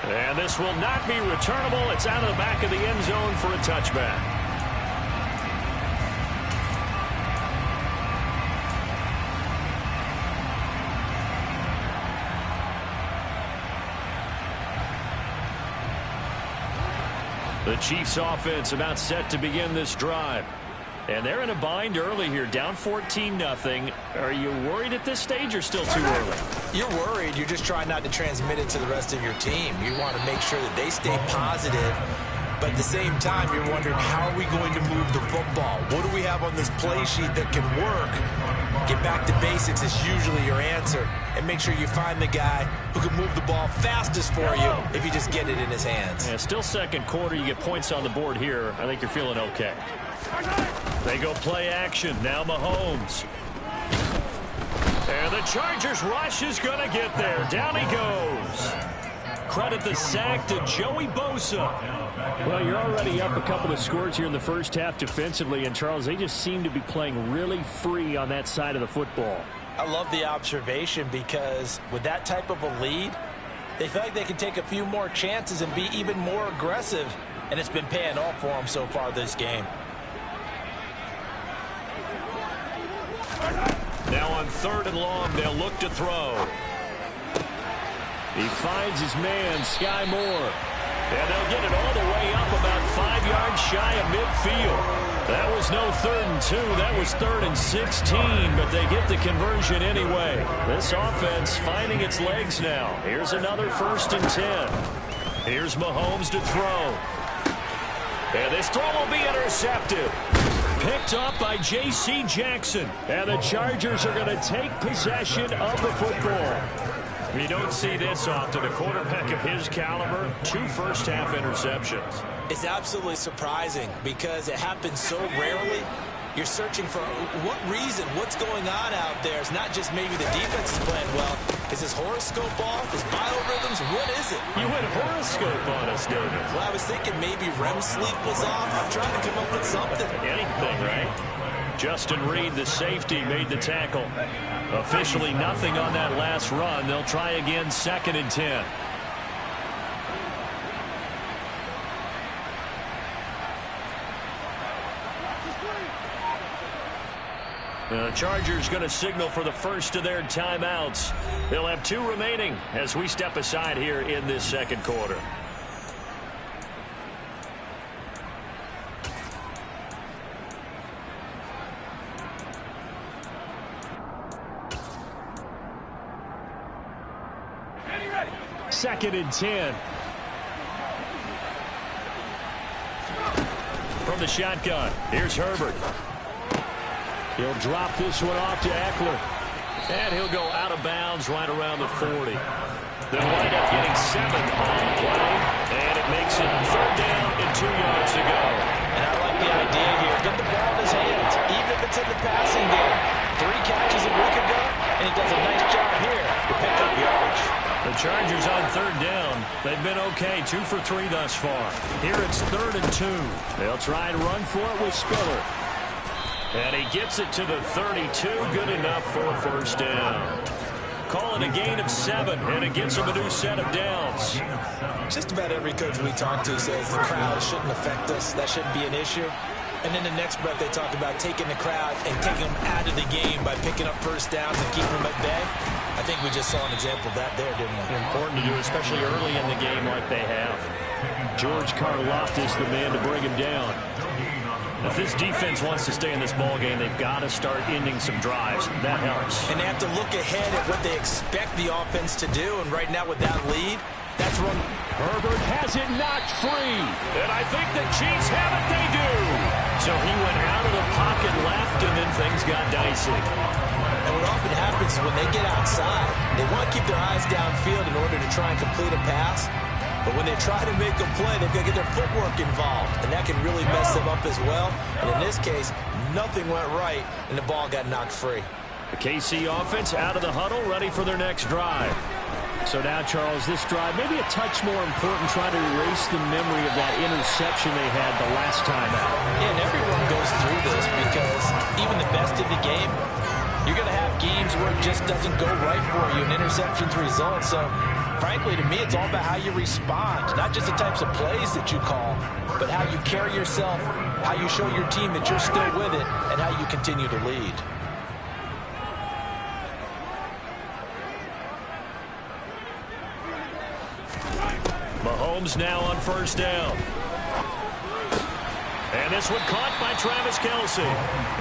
And this will not be returnable. It's out of the back of the end zone for a touchback. The Chiefs offense about set to begin this drive. And they're in a bind early here, down 14-0. Are you worried at this stage or still too early? You're worried. You're just trying not to transmit it to the rest of your team. You want to make sure that they stay positive. But at the same time, you're wondering, how are we going to move the football? What do we have on this play sheet that can work? Get back to basics is usually your answer. And make sure you find the guy who can move the ball fastest for you if you just get it in his hands. Yeah, still second quarter. You get points on the board here. I think you're feeling okay. They go play action. Now Mahomes. And the Chargers rush is going to get there. Down he goes. Credit the sack to Joey Bosa. Well, you're already up a couple of scores here in the first half defensively. And, Charles, they just seem to be playing really free on that side of the football. I love the observation because with that type of a lead, they feel like they can take a few more chances and be even more aggressive. And it's been paying off for them so far this game. Now on 3rd and long, they'll look to throw. He finds his man, Sky Moore. And they'll get it all the way up about 5 yards shy of midfield. That was no 3rd and 2. That was 3rd and 16, but they get the conversion anyway. This offense finding its legs now. Here's another 1st and 10. Here's Mahomes to throw. And this throw will be intercepted. Picked up by J.C. Jackson. And the Chargers are going to take possession of the football. You don't see this often. A quarterback of his caliber, 2 first-half interceptions. It's absolutely surprising because it happens so rarely. You're searching for what reason, what's going on out there. It's not just maybe the defense is playing well. Is his horoscope off? Is biorhythms? What is it? You went horoscope on us, David. Well, I was thinking maybe REM sleep was off. I'm trying to come up with something. Anything, right? Justin Reed, the safety, made the tackle. Officially nothing on that last run. They'll try again, 2nd and 10. The Chargers going to signal for the first of their timeouts. They'll have 2 remaining as we step aside here in this second quarter. Second and 10. From the shotgun, here's Herbert. He'll drop this one off to Eckler. And he'll go out of bounds right around the 40. They'll wind up getting 7 on the play. And it makes it 3rd down and 2 yards to go. And I like the idea here. Get the ball in his hands, even if it's in the passing game. 3 catches a week ago, and he does a nice job here to pick up yardage. The Chargers on 3rd down. They've been okay, 2 for 3 thus far. Here it's 3rd and 2. They'll try and run for it with Spiller. And he gets it to the 32. Good enough for a 1st down. Calling a gain of 7, and it gets him a new set of downs. Just about every coach we talk to says the crowd shouldn't affect us. That shouldn't be an issue. And then the next breath they talk about taking the crowd and taking them out of the game by picking up 1st downs and keeping them at bay. I think we just saw an example of that there, didn't we? Important to do, especially early in the game like they have. George Karlaftis, the man to bring him down. If this defense wants to stay in this ball game, they've got to start ending some drives. That helps. And they have to look ahead at what they expect the offense to do. And right now with that lead, that's run. Herbert has it knocked free. And I think the Chiefs have it. They do. So he went out of the pocket left, and then things got dicey. And what often happens is when they get outside, they want to keep their eyes downfield in order to try and complete a pass. But when they try to make a play, they've got to get their footwork involved. And that can really mess them up as well. And in this case, nothing went right, and the ball got knocked free. The KC offense out of the huddle, ready for their next drive. So now, Charles, this drive, maybe a touch more important, trying to erase the memory of that interception they had the last time out. Yeah, and everyone goes through this because even the best in the game, you're going to have games where it just doesn't go right for you, and interceptions result. So frankly, to me, it's all about how you respond, not just the types of plays that you call, but how you carry yourself, how you show your team that you're still with it, and how you continue to lead. Mahomes now on first down. And this one caught by Travis Kelce.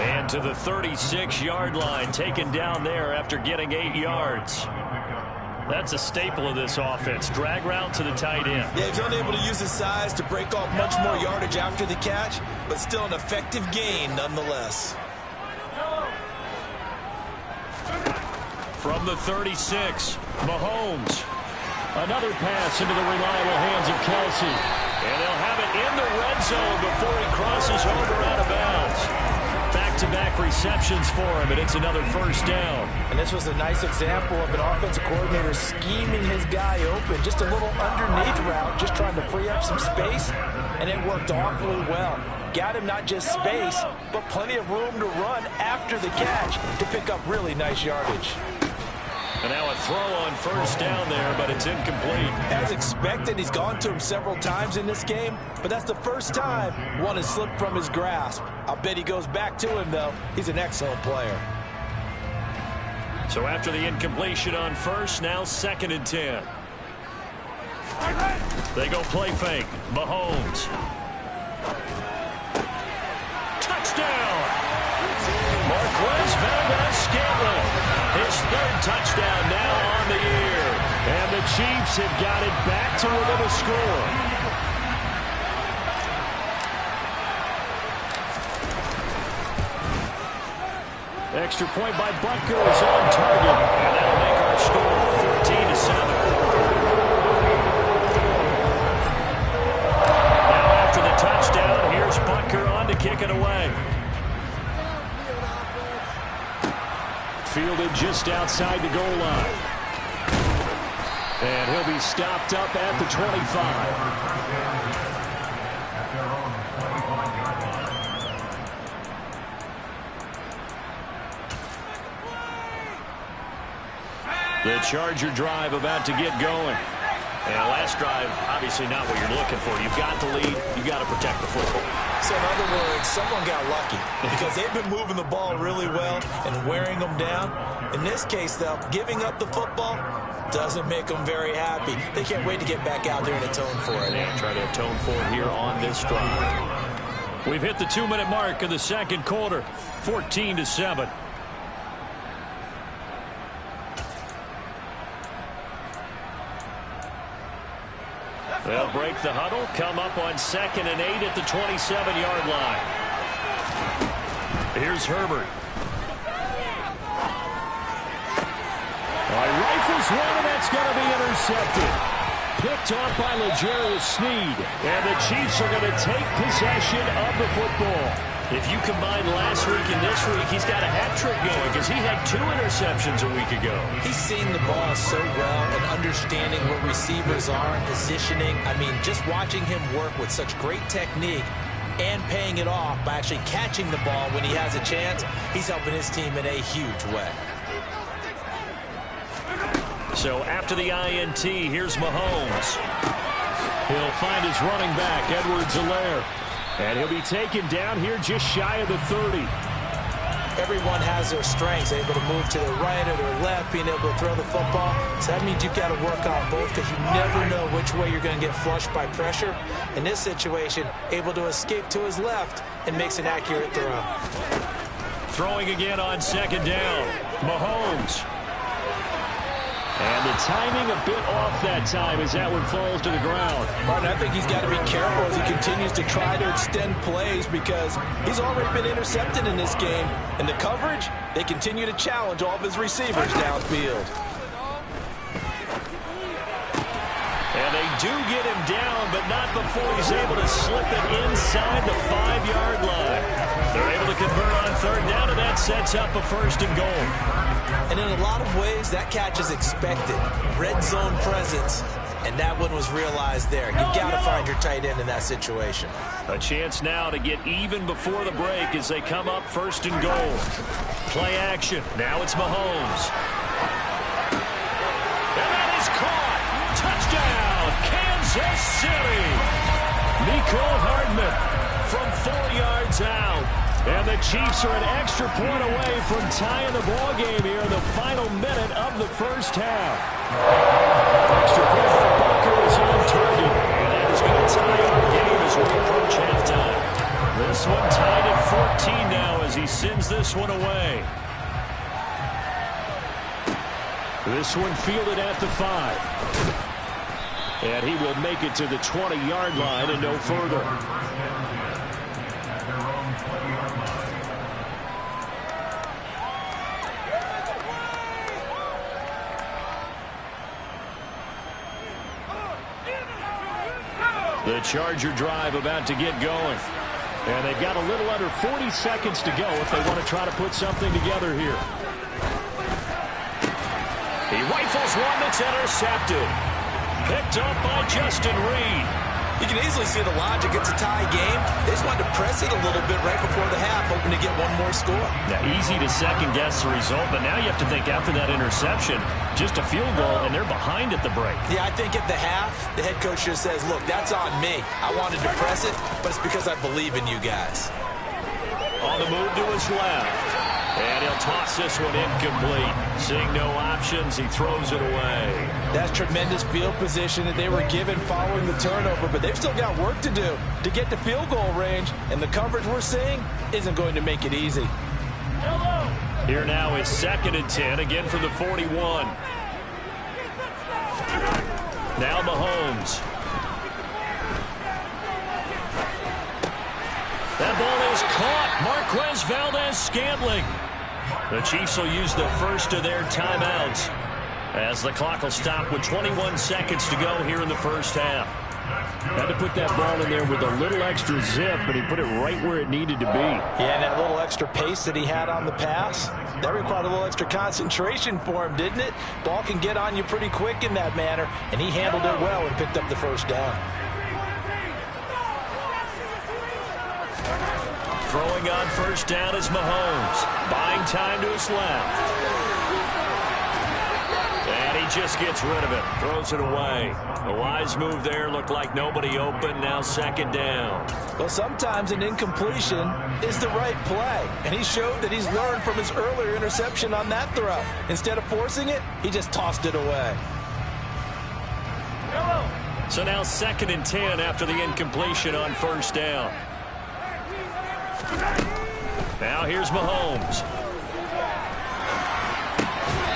And to the 36-yard line, taken down there after getting 8 yards. That's a staple of this offense. Drag route to the tight end. Yeah, he's unable to use his size to break off much more yardage after the catch, but still an effective gain nonetheless. From the 36, Mahomes. Another pass into the reliable hands of Kelce. And they'll have it in the red zone before he crosses over out of bounds. Back-to-back receptions for him, and it's another first down. And this was a nice example of an offensive coordinator scheming his guy open. Just a little underneath route, just trying to free up some space, and it worked awfully well. Got him not just space, but plenty of room to run after the catch to pick up really nice yardage. And now a throw on first down there, but it's incomplete. As expected, he's gone to him several times in this game, but that's the first time one has slipped from his grasp. I'll bet he goes back to him, though. He's an excellent player. So after the incompletion on first, now 2nd and 10. They go play fake. Mahomes. Touchdown! Marquez Valdez-Scantling. His 3rd touchdown now on the year. And the Chiefs have got it back to within a score. Extra point by Butker is on target. And that'll make our score 14-7. Now after the touchdown, here's Butker on to kick it away. Fielded just outside the goal line. And he'll be stopped up at the 25. The Charger drive about to get going. And last drive, obviously not what you're looking for. You've got the lead. You've got to protect the football. So in other words, someone got lucky because they've been moving the ball really well and wearing them down. In this case, though, giving up the football doesn't make them very happy. They can't wait to get back out there and atone for it. And try to atone for it here on this drive. We've hit the 2-minute mark of the 2nd quarter, 14-7. They'll break the huddle, come up on 2nd and 8 at the 27-yard line. Here's Herbert. Rifles one, and that's going to be intercepted. Picked off by L'Jarius Sneed. And the Chiefs are going to take possession of the football. If you combine last week and this week, he's got a hat trick going because he had 2 interceptions a week ago. He's seeing the ball so well and understanding where receivers are and positioning. I mean, just watching him work with such great technique and paying it off by actually catching the ball when he has a chance, he's helping his team in a huge way. So after the INT, here's Mahomes. He'll find his running back, Edwards-Helaire. And he'll be taken down here just shy of the 30. Everyone has their strengths, able to move to their right or their left, being able to throw the football. So that means you've got to work on both because you never know which way you're going to get flushed by pressure. In this situation, able to escape to his left and makes an accurate throw. Throwing again on 2nd down. Mahomes. And the timing a bit off that time as that one falls to the ground. Martin, I think he's got to be careful as he continues to try to extend plays because he's already been intercepted in this game. And the coverage, they continue to challenge all of his receivers downfield. And they do get him down, but not before he's able to slip it inside the 5-yard line. They're able to convert on 3rd down, and that sets up a 1st and goal. And in a lot of ways, that catch is expected. Red zone presence, and that one was realized there. You've got to find your tight end in that situation. A chance now to get even before the break as they come up 1st and goal. Play action. Now it's Mahomes. And that is caught. City. Nicole Hardman from 4 yards out. And the Chiefs are an extra point away from tying the ball game here in the final minute of the first half. Extra point by Bucker is on target. And that is going to tie our game as we approach halftime. This one tied at 14 now as he sends this one away. This one fielded at the 5. And he will make it to the 20-yard line and no further. The Charger drive about to get going. And they've got a little under 40 seconds to go if they want to try to put something together here. He rifles one that's intercepted. Picked up by Justin Reed. You can easily see the logic. It's a tie game. They just wanted to press it a little bit right before the half, hoping to get one more score. Now, easy to second-guess the result, but now you have to think after that interception, just a field goal, and they're behind at the break. Yeah, I think at the half, the head coach just says, look, that's on me. I wanted to press it, but it's because I believe in you guys. On the move to his left. And he'll toss this one incomplete. Seeing no options, he throws it away. That's tremendous field position that they were given following the turnover, but they've still got work to do to get to field goal range, and the coverage we're seeing isn't going to make it easy. Here now is 2nd and 10, again from the 41. Now Mahomes. That ball is caught. Marquez Valdez-Scantling. The Chiefs will use the first of their timeouts as the clock will stop with 21 seconds to go here in the first half. Had to put that ball in there with a little extra zip, but he put it right where it needed to be. Yeah, and that little extra pace that he had on the pass, that required a little extra concentration for him, didn't it? Ball can get on you pretty quick in that manner, and he handled it well and picked up the first down. Throwing on first down is Mahomes. Buying time to his left. And he just gets rid of it. Throws it away. A wise move there. Looked like nobody open. Now 2nd down. Well, sometimes an incompletion is the right play. And he showed that he's learned from his earlier interception on that throw. Instead of forcing it, he just tossed it away. So now 2nd and 10 after the incompletion on first down. Now here's Mahomes.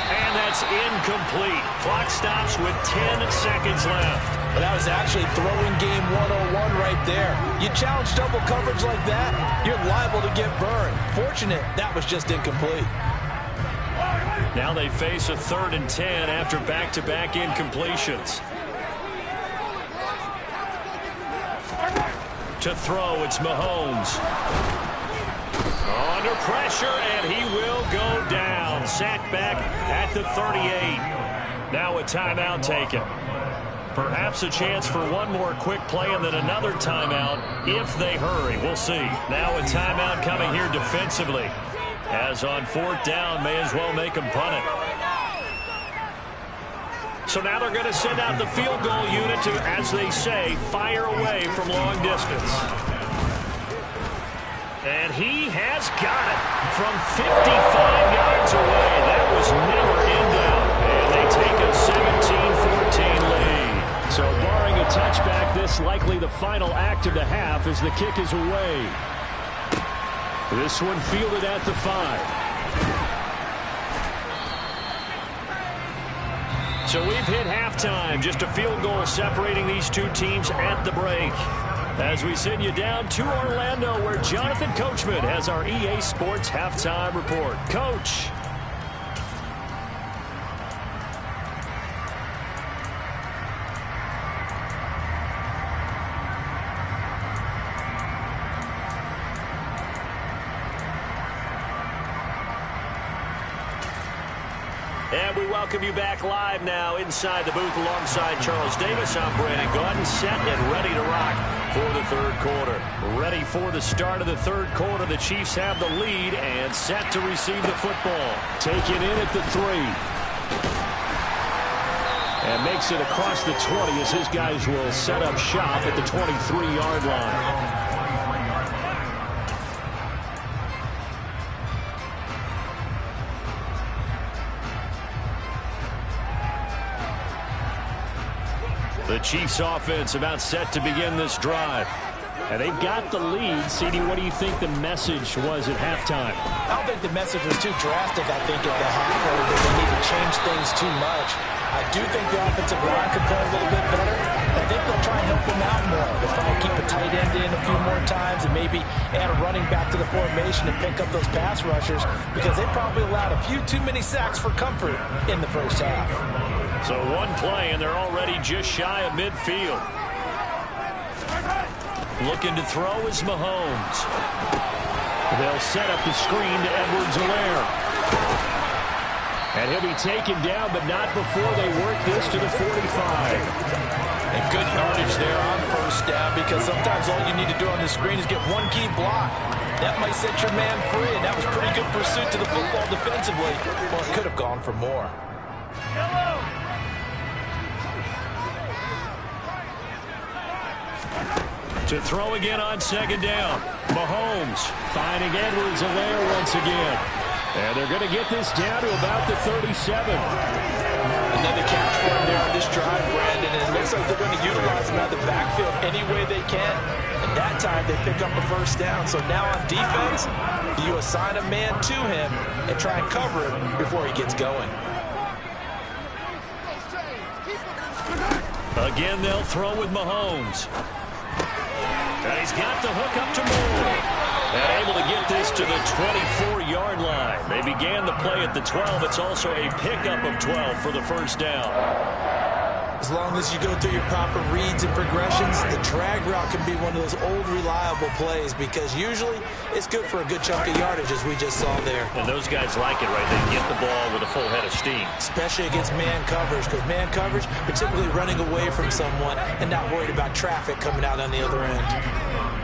And that's incomplete. Clock stops with 10 seconds left. Well, that was actually throwing game 101 right there. You challenge double coverage like that, you're liable to get burned. Fortunate, that was just incomplete. Now they face a 3rd and 10 after back-to-back incompletions. To throw, it's Mahomes. Under pressure, and he will go down. Sacked back at the 38. Now a timeout taken. Perhaps a chance for one more quick play and then another timeout if they hurry. We'll see. Now a timeout coming here defensively. As on 4th down, may as well make them punt it. So now they're going to send out the field goal unit to, as they say, fire away from long distance. And he has got it from 55 yards away. That was never in doubt. And they take a 17-14 lead. So barring a touchback, this likely the final act of the half as the kick is away. This one fielded at the 5. So we've hit halftime. Just a field goal separating these two teams at the break. As we send you down to Orlando, where Jonathan Coachman has our EA Sports Halftime Report. Coach. And we welcome you back live now inside the booth alongside Charles Davis. I'm Brandon Gaudin, set and ready to rock for the 3rd quarter. Ready for the start of the 3rd quarter. The Chiefs have the lead and set to receive the football. Taken in at the 3. And makes it across the 20 as his guys will set up shop at the 23-yard line. The Chiefs offense about set to begin this drive. And they've got the lead. CD, what do you think the message was at halftime? I don't think the message was too drastic. I think at the half that they need to change things too much. I do think the offensive line could play a little bit better. I think they'll try and help them out more. They'll try and keep a tight end in a few more times and maybe add a running back to the formation and pick up those pass rushers because they probably allowed a few too many sacks for comfort in the first half. So one play, and they're already just shy of midfield. Looking to throw is Mahomes. They'll set up the screen to Edwards-Helaire. And he'll be taken down, but not before they work this to the 45. And good yardage there on first down because sometimes all you need to do on the screen is get one key block. That might set your man free, and that was pretty good pursuit to the football defensively. Well, it could have gone for more. To throw again on second down. Mahomes finding Edwards-Helaire once again. And they're going to get this down to about the 37. Another catch for him there on this drive, Brandon. And it looks like they're going to utilize him out of the backfield any way they can. And that time they pick up a first down. So now on defense, you assign a man to him and try and cover him before he gets going. Again, they'll throw with Mahomes. And he's got the hook up to Moore. And able to get this to the 24-yard line. They began the play at the 12. It's also a pickup of 12 for the first down. As long as you go through your proper reads and progressions, the drag route can be one of those old reliable plays because usually it's good for a good chunk of yardage as we just saw there. And those guys like it, right? They get the ball with a full head of steam. Especially against man coverage because man coverage, you're typically running away from someone and not worried about traffic coming out on the other end.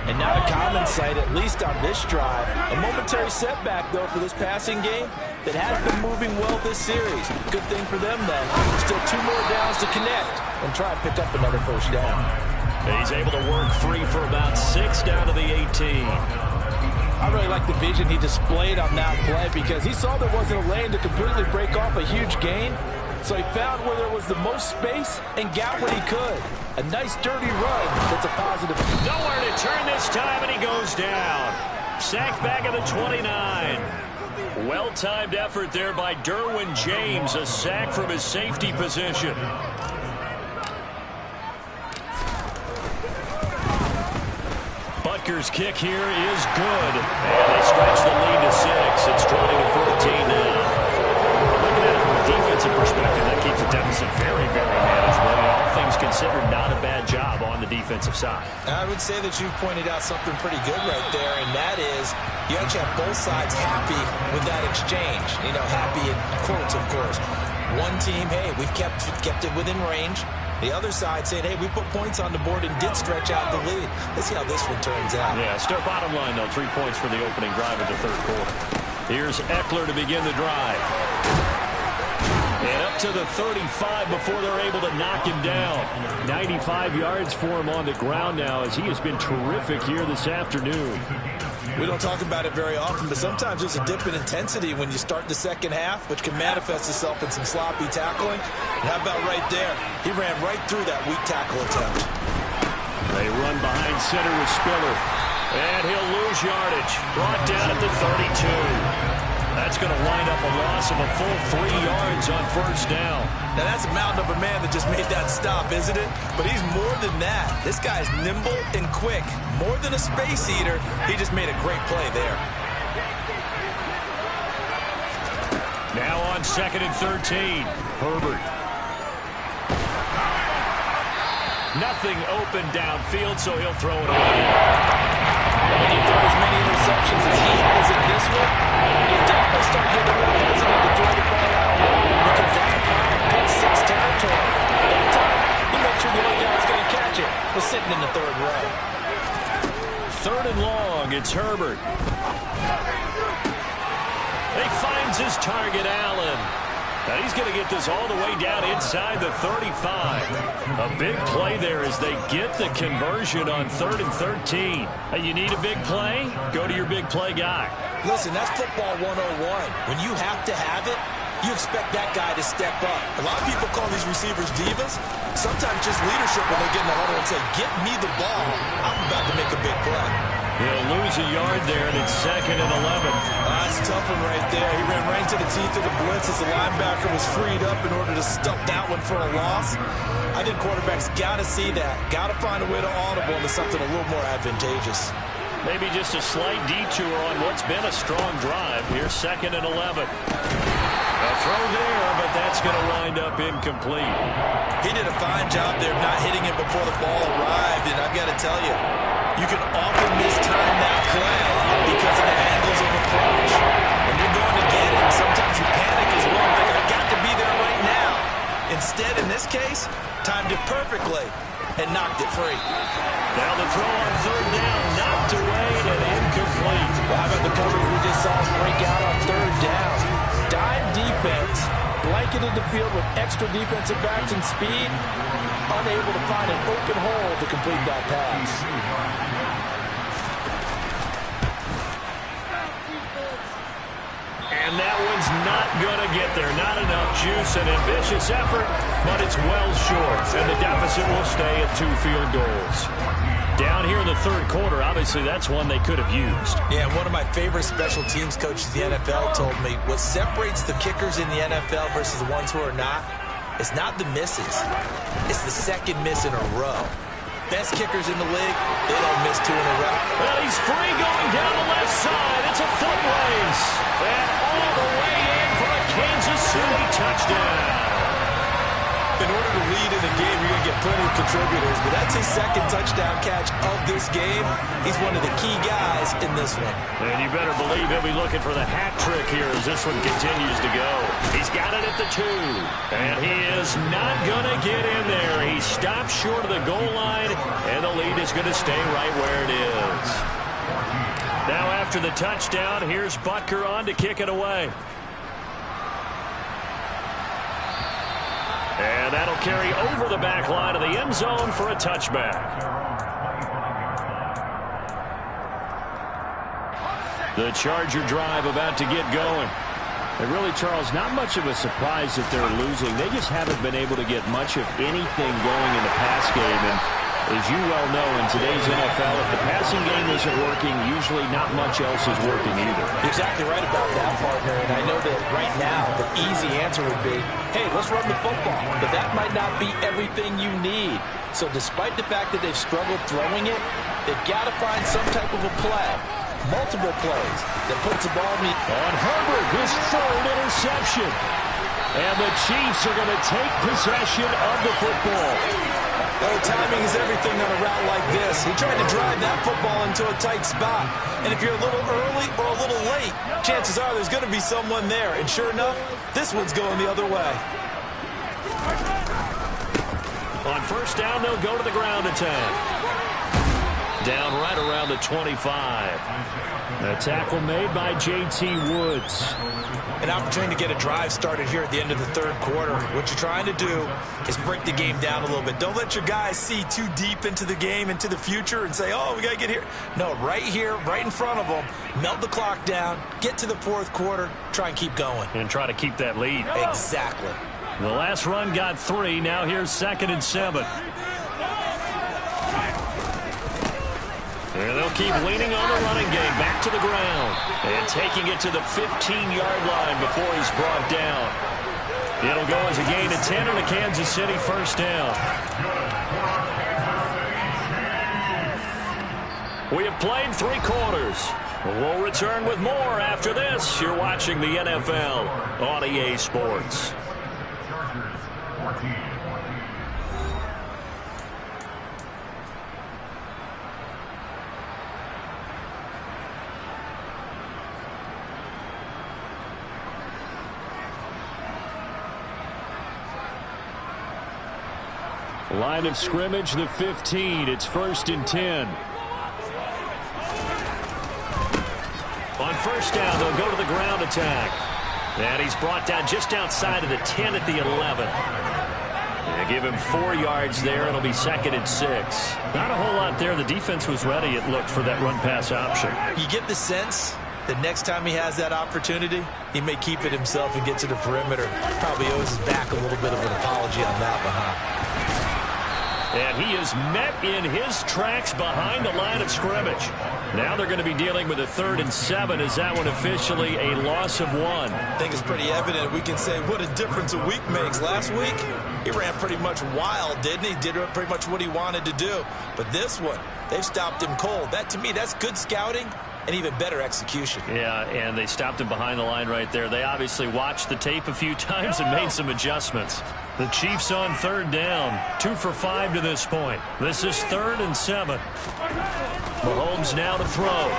And not a common sight, at least on this drive. A momentary setback, though, for this passing game that has been moving well this series. Good thing for them, though. Still 2 more downs to connect and try and pick up another first down. And he's able to work free for about 6 down to the 18. I really like the vision he displayed on that play because he saw there wasn't a lane to completely break off a huge gain. So he found where there was the most space and got what he could. A nice dirty run that's a positive. Nowhere to turn this time, and he goes down. Sacked back at the 29. Well-timed effort there by Derwin James. A sack from his safety position. Butker's kick here is good. And they stretch the lead to 6. It's 20-14 now. Looking at it from a defensive perspective, that keeps the deficit very, very manageable. And all things considered, not a bad job on the defensive side. I would say that you've pointed out something pretty good right there, and that is you actually have both sides happy with that exchange. You know, happy in quotes, of course. One team, hey, we've kept it within range. The other side saying, hey, we put points on the board and did stretch out the lead. Let's see how this one turns out. Yeah, still bottom line, though, 3 points for the opening drive of the third quarter. Here's Eckler to begin the drive. And up to the 35 before they're able to knock him down. 95 yards for him on the ground now as he has been terrific here this afternoon. We don't talk about it very often, but sometimes there's a dip in intensity when you start the second half, which can manifest itself in some sloppy tackling. And how about right there? He ran right through that weak tackle attempt. They run behind center with Spiller. And he'll lose yardage. Brought down at the 32. That's going to wind up a loss of a full 3 yards on first down. Now that's a mountain of a man that just made that stop, isn't it? But he's more than that. This guy's nimble and quick. More than a space eater, he just made a great play there. Now on 2nd and 13. Herbert. Nothing open downfield, so he'll throw it away. When you throw as many interceptions as he has in this one, you definitely start getting a little hesitant to throw the ball out because that's prime pick 6 territory. That time, you make sure the other guy's going to catch it. We're sitting in the 3rd row. 3rd and long, it's Herbert. He finds his target, Allen. And he's going to get this all the way down inside the 35. A big play there as they get the conversion on 3rd and 13. Hey, you need a big play? Go to your big play guy. Listen, that's football 101. When you have to have it, you expect that guy to step up. A lot of people call these receivers divas. Sometimes just leadership when they get in the huddle and say, get me the ball. I'm about to make a big play. He'll lose a yard there, and it's 2nd and 11. That's a tough one right there. He ran right into the teeth of the blitz as the linebacker was freed up in order to stuff that one for a loss. I think quarterbacks got to see that. Got to find a way to audible into something a little more advantageous. Maybe just a slight detour on what's been a strong drive. Here's 2nd and 11. A throw there, but that's going to wind up incomplete. He did a fine job there of not hitting it before the ball arrived, and I've got to tell you, you can often mistime that play because of the angles of approach. When you're going to get it, sometimes you panic as well and think, I've got to be there right now. Instead, in this case, timed it perfectly and knocked it free. Now the throw on 3rd down, knocked away and incomplete. How about the coverage we just saw break out on 3rd down? Dime defense, blanketed the field with extra defensive backs and speed, unable to find an open hole to complete that pass. And that one's not going to get there. Not enough juice, an ambitious effort, but it's well short. And the deficit will stay at 2 field goals. Down here in the 3rd quarter, obviously that's one they could have used. Yeah, one of my favorite special teams coaches in the NFL told me what separates the kickers in the NFL versus the ones who are not is not the misses. It's the 2nd miss in a row. Best kickers in the league, they don't miss 2 in a row. Well, he's free going down the left side. It's a foot race. And all the way in for a Kansas City touchdown. In order to lead in a game, you're going to get plenty of contributors, but that's his 2nd touchdown catch of this game. He's one of the key guys in this one. And you better believe he'll be looking for the hat trick here as this one continues to go. He's got it at the 2, and he is not going to get in there. He stopped short of the goal line, and the lead is going to stay right where it is. Now after the touchdown, here's Butker on to kick it away. And that'll carry over the back line of the end zone for a touchback. The Charger drive about to get going. And really, Charles, not much of a surprise that they're losing. They just haven't been able to get much of anything going in the pass game. And as you well know, in today's NFL, if the passing game isn't working, usually not much else is working either. You're exactly right about that, partner. And I know that right now the easy answer would be, hey, let's run the football. But that might not be everything you need. So despite the fact that they've struggled throwing it, they've got to find some type of a play, multiple plays, that puts the ball in the... On Herbert, his 3rd interception. And the Chiefs are going to take possession of the football. Oh, timing is everything on a route like this. He tried to drive that football into a tight spot. And if you're a little early or a little late, chances are there's going to be someone there. And sure enough, this one's going the other way. On 1st down, they'll go to the ground attack. Down right around the 25. A tackle made by J.T. Woods. An opportunity to get a drive started here at the end of the 3rd quarter. What you're trying to do is break the game down a little bit. Don't let your guys see too deep into the game, into the future, and say, oh, we got to get here. No, right here, right in front of them, melt the clock down, get to the 4th quarter, try and keep going. And try to keep that lead. Exactly. The last run got 3. Now here's 2nd and 7. And they'll keep leaning on the running game back to the ground. And taking it to the 15-yard line before he's brought down. It'll go as a gain of 10 and a Kansas City 1st down. We have played 3 quarters. We'll return with more after this. You're watching the NFL on EA Sports. Line of scrimmage, the 15. It's 1st and 10. On 1st down, they'll go to the ground attack. And he's brought down just outside of the 10 at the 11. They give him 4 yards there. It'll be 2nd and 6. Not a whole lot there. The defense was ready, it looked, for that run-pass option. You get the sense that next time he has that opportunity, he may keep it himself and get to the perimeter. Probably owes his back a little bit of an apology on that one, huh? And he is met in his tracks behind the line of scrimmage. Now they're going to be dealing with a 3rd and 7. Is that one officially a loss of 1? I think it's pretty evident. We can say what a difference a week makes. Last week, he ran pretty much wild, didn't he? Did pretty much what he wanted to do. But this one, they've stopped him cold. That, to me, that's good scouting and even better execution. Yeah, and they stopped him behind the line right there. They obviously watched the tape a few times and made some adjustments. The Chiefs on 3rd down. 2 for 5 to this point. This is 3rd and 7. Mahomes now to throw.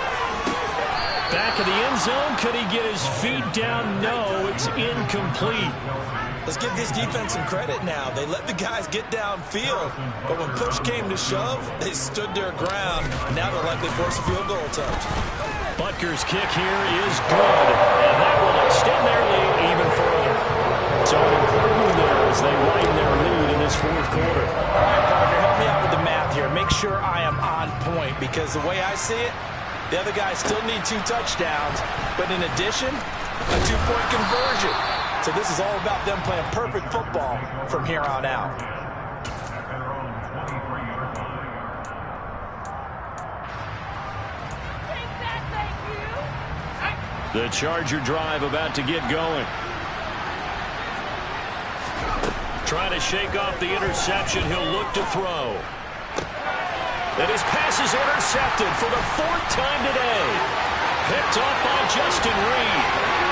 Back of the end zone. Could he get his feet down? No, it's incomplete. Let's give this defense some credit now. They let the guys get downfield, but when push came to shove, they stood their ground. Now they'll likely force a field goal attempt. Butker's kick here is good, and that will extend their lead even further. So an improvement there as they widen their lead in this 4th quarter. All right, partner, help me out with the math here. Make sure I am on point, because the way I see it, the other guys still need 2 touchdowns, but in addition, a 2-point conversion. So this is all about them playing perfect football from here on out. The Charger drive about to get going. Trying to shake off the interception. He'll look to throw. And his pass is intercepted for the 4th time today. Picked off by Justin Reed.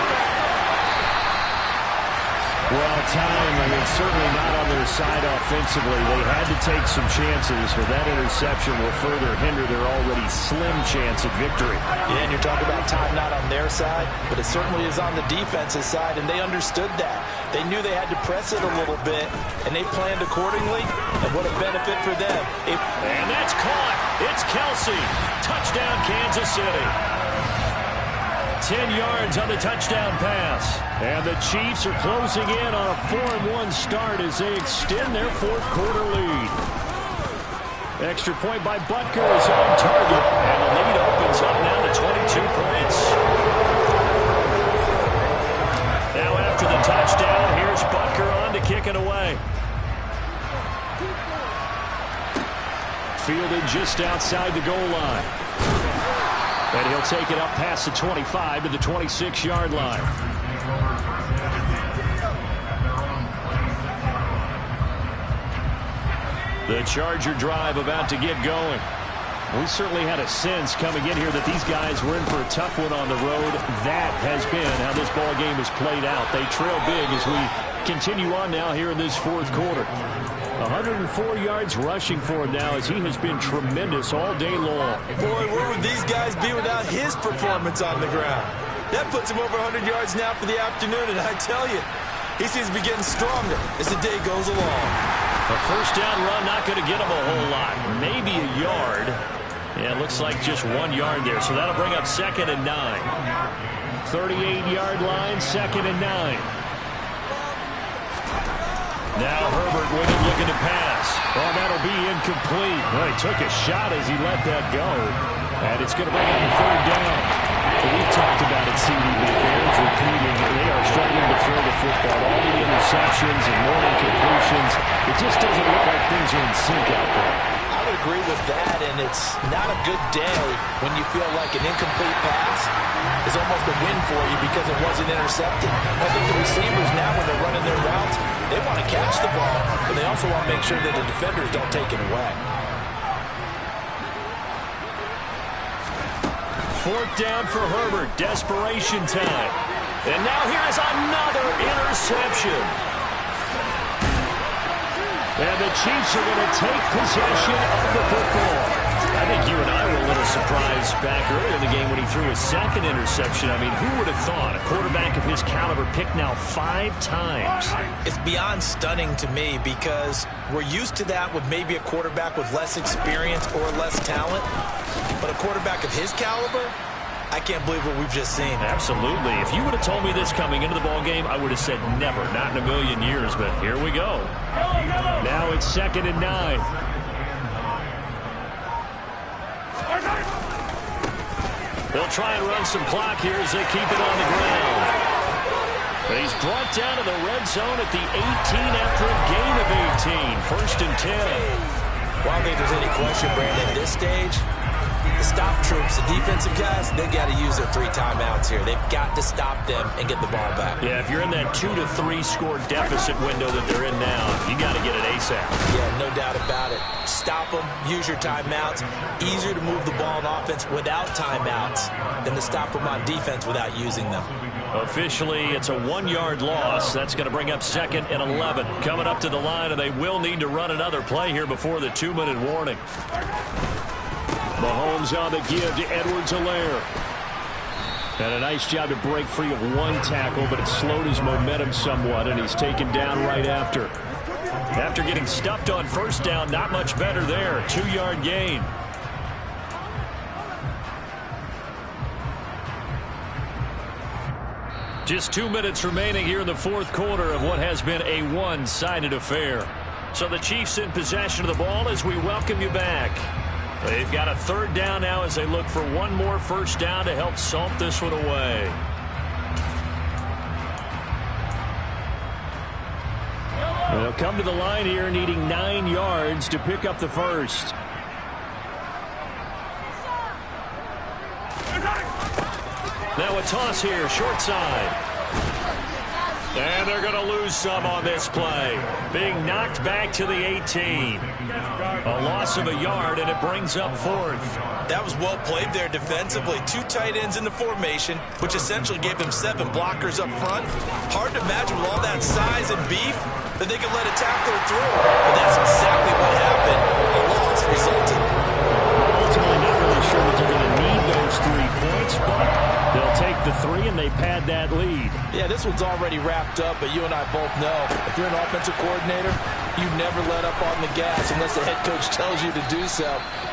Well, time, I mean, certainly not on their side offensively. They had to take some chances, but that interception will further hinder their already slim chance at victory. Yeah, and you're talking about time not on their side, but it certainly is on the defense's side, and they understood that. They knew they had to press it a little bit, and they planned accordingly, and what a benefit for them. And that's caught. It's Kelsey. Touchdown, Kansas City. 10 yards on the touchdown pass. And the Chiefs are closing in on a 4-1 start as they extend their 4th quarter lead. Extra point by Butker is on target. And the lead opens up now to 22 points. Now after the touchdown, here's Butker on to kick it away. Fielded just outside the goal line. And he'll take it up past the 25 to the 26-yard line. The Charger drive about to get going. We certainly had a sense coming in here that these guys were in for a tough one on the road. That has been how this ball game has played out. They trail big as we continue on now here in this 4th quarter. 104 yards rushing for him now as he has been tremendous all day long. Boy, where would these guys be without his performance on the ground? That puts him over 100 yards now for the afternoon, and I tell you, he seems to be getting stronger as the day goes along. A 1st down run not going to get him a whole lot. Maybe a yard. Yeah, it looks like just 1 yard there, so that'll bring up 2nd and 9. 38-yard line, 2nd and 9. Now Herbert with it, looking to pass. Oh, that'll be incomplete. Well, he took a shot as he let that go. And it's going to bring up a 3rd down. We've talked about it, CDB. Bears repeating. They are struggling to throw the football. All the interceptions and more incompletions. It just doesn't look like things are in sync out there. I would agree with that, and it's not a good day when you feel like an incomplete pass is almost a win for you because it wasn't intercepted. I think the receivers now, when they're running their routes, they want to catch the ball, but they also want to make sure that the defenders don't take it away. 4th down for Herbert. Desperation time. And now here is another interception. And the Chiefs are going to take possession of the football. I think you and I were a little surprised back earlier in the game when he threw his 2nd interception. I mean, who would have thought a quarterback of his caliber picked now 5 times? It's beyond stunning to me because we're used to that with maybe a quarterback with less experience or less talent. But a quarterback of his caliber, I can't believe what we've just seen. Absolutely. If you would have told me this coming into the ball game, I would have said never, not in a million years, but here we go. Now it's 2nd and 9. They'll try and run some clock here as they keep it on the ground. But he's brought down to the red zone at the 18 after a gain of 18. 1st and 10. Well, I don't think there's any question, Brandon, at this stage, the stop troops, the defensive guys, they got to use their 3 timeouts here. They've got to stop them and get the ball back. Yeah, if you're in that 2 to 3 score deficit window that they're in now, you got to get it ASAP. Yeah, no doubt about it. Stop them, use your timeouts. Easier to move the ball on offense without timeouts than to stop them on defense without using them. Officially, it's a 1-yard loss. That's going to bring up 2nd and 11. Coming up to the line, and they will need to run another play here before the 2-minute warning. Mahomes on the give to Edwards-Helaire. And a nice job to break free of 1 tackle, but it slowed his momentum somewhat, and he's taken down right after. After getting stuffed on 1st down, not much better there. 2-yard gain. Just 2 minutes remaining here in the 4th quarter of what has been a one-sided affair. So the Chiefs in possession of the ball as we welcome you back. They've got a 3rd down now as they look for 1 more 1st down to help salt this one away. They'll come to the line here needing 9 yards to pick up the 1st. Now a toss here, short side. And they're going to lose some on this play. Being knocked back to the 18. A loss of a yard, and it brings up 4th. That was well played there defensively. 2 tight ends in the formation, which essentially gave them 7 blockers up front. Hard to imagine with all that size and beef that they could let a tackler through. But that's exactly what happened. A loss resulted. Ultimately, not really sure that they're going to need those 3 points, but they'll take the 3 and they pad that lead. Yeah, this one's already wrapped up, but you and I both know if you're an offensive coordinator, you never let up on the gas unless the head coach tells you to do so.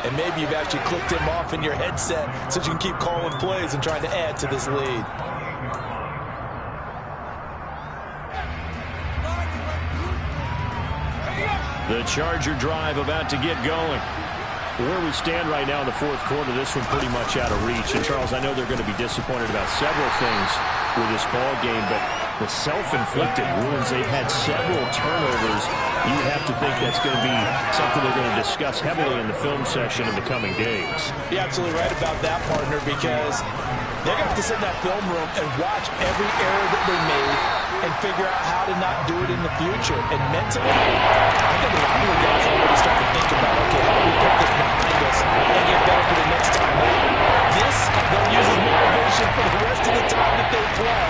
And maybe you've actually clicked him off in your headset so you can keep calling plays and trying to add to this lead. The Charger drive about to get going. Where we stand right now in the 4th quarter, this one pretty much out of reach. And, Charles, I know they're going to be disappointed about several things with this ball game, but the self-inflicted wounds, they've had several turnovers. You would have to think that's going to be something they're going to discuss heavily in the film session in the coming days. You're absolutely right about that, partner, because they're going to have to sit in that film room and watch every error that they made and figure out how to not do it in the future. And mentally, I think a lot of the guys already start to think about, okay, how do we put this behind us and get better for the next time out? This, they'll use as motivation for the rest of the time that they play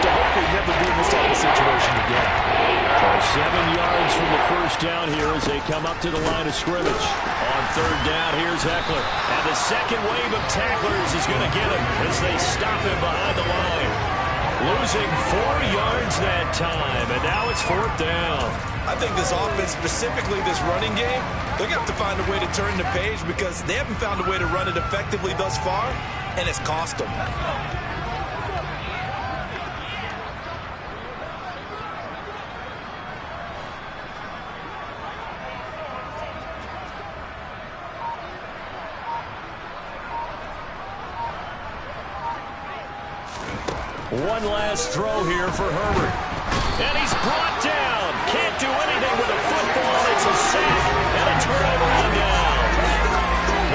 to hopefully never be in this type of situation again. So 7 yards from the 1st down here as they come up to the line of scrimmage. On 3rd down, here's Eckler. And the second wave of tacklers is going to get him as they stop him behind the line. Losing 4 yards that time, and now it's 4th down. I think this offense, specifically this running game, they're going to have to find a way to turn the page because they haven't found a way to run it effectively thus far, and it's cost them. One last throw here for Herbert. And he's brought down. Can't do anything with a football. It's a sack and a turnover on down.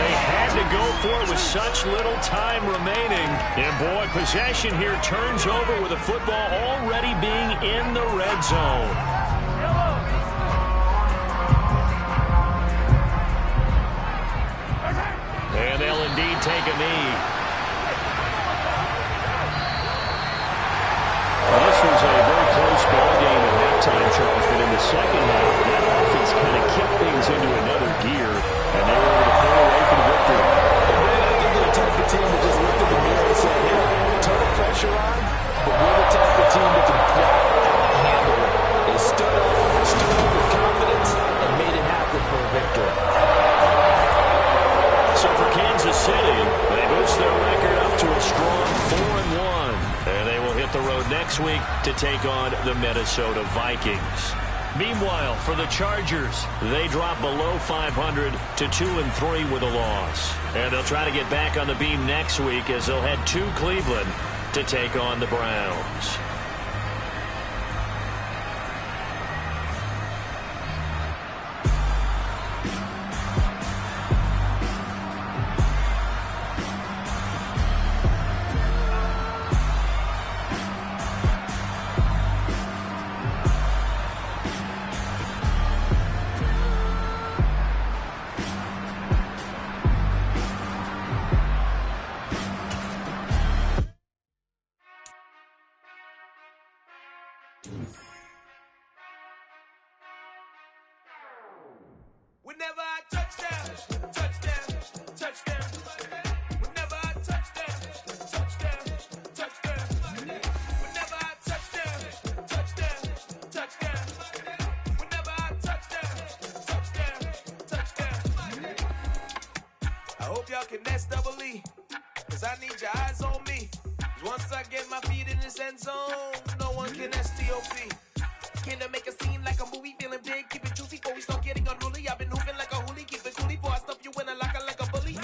They had to go for it with such little time remaining. And boy, possession here turns over with a football already being in the red zone. And they'll indeed take a knee. Well, this was a very close ball game at halftime, Charles, but in the second half, that offense kind of kicked things into another gear, and they were able to pull away for the victory. And man, I think they're the type of team that just looked in the mirror and said, hey, turn the pressure on, but we're the type of team that can flat out handle it. They stood up with confidence, and made it happen for a victory. So for Kansas City, they boost their record up to a strong 4-1. And they will hit the road next week to take on the Minnesota Vikings. Meanwhile, for the Chargers, they drop below 500 to 2-3 with a loss. And they'll try to get back on the beam next week as they'll head to Cleveland to take on the Browns. Whenever I touchdown, touchdown, touchdown. Whenever I touchdown, touchdown, touchdown. Whenever I touchdown, touchdown, touchdown. Whenever I touchdown, touchdown, touchdown. I hope y'all can nest double E, cause I need your eyes on me. Once I get my feet in this end zone, no one can STOP. Can I make a scene like a movie, feeling big, keep it juicy before we start getting unruly. I've been hooping like a hoolie, keep it coolie before I stuff you in a locker like a bully.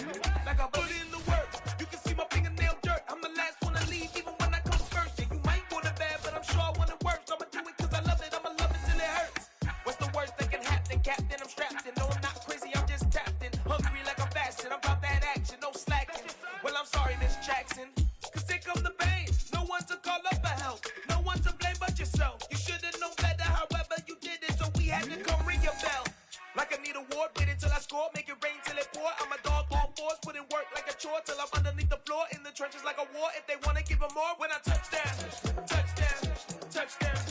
Like a bully in the work, you can see my fingernail dirt. I'm the last one to leave, even when I come first. Yeah, you might want it bad, but I'm sure I want it worse. I'ma do it cause I love it, I'ma love it till it hurts. What's the worst that can happen, Captain? I'm strapped in, no I'm not crazy, I'm just tapped in. Hungry like I'm fasting, I'm about that action, no slacking. Well, I'm sorry, Miss Jackson, cause here come the pain. No one to call up for help, no one to blame but yourself. You should've known better, however you did it, so we had to come ring your bell. Like I need a ward, wait until I score, make it rain till it pour. I'm a dog on fours, put in work like a chore till I'm underneath the floor, in the trenches like a war. If they wanna give them more, when I touch down, touchdown, touchdown.